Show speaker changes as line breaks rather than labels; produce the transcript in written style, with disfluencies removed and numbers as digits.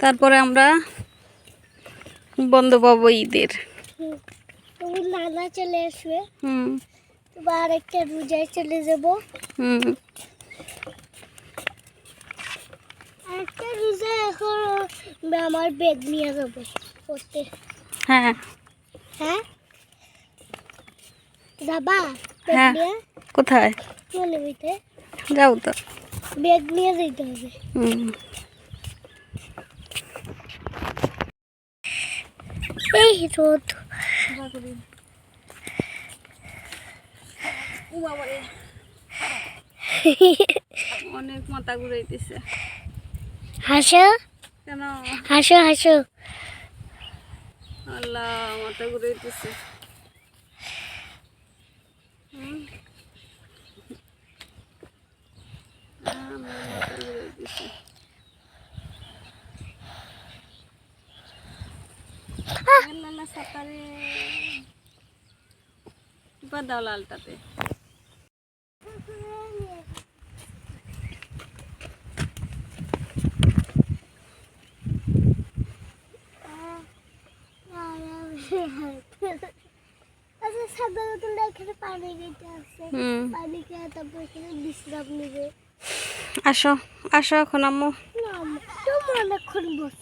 তারপরে আমরা বন্ধ পাবো ঈদের।
তুমি নানা চলে আসবে।
হুম।
তোমার একটা রোজায় চলে যাব।
হুম।
একটা রোজা এখন আমার ব্যাগ নিয়ে যাবো পড়তে।
হ্যাঁ।
হ্যাঁ যাবা?
হ্যাঁ। কোথায়
মৌলভীতে
যাও তো?
ব্যাগ নিয়ে যেতে হবে।
হুম।
এই রোদ
অনেক মাথা ঘুরাইতেছে।
হাসো
কেন?
হাসো হাসো।
আল্লাহ মাথা ঘুরাইতেছে। মাথা ঘুরাইতেছে। লালা সাতারে টিপা দাও লালটাতে।
আচ্ছা সাধারণত এখানে পানি গেটে আছে। পানি খেয়ে তারপর এখানে বিশ্রাম নেবে।
আসো আসো এখন আম্মু।
না তোমরা অনেকক্ষণ বস।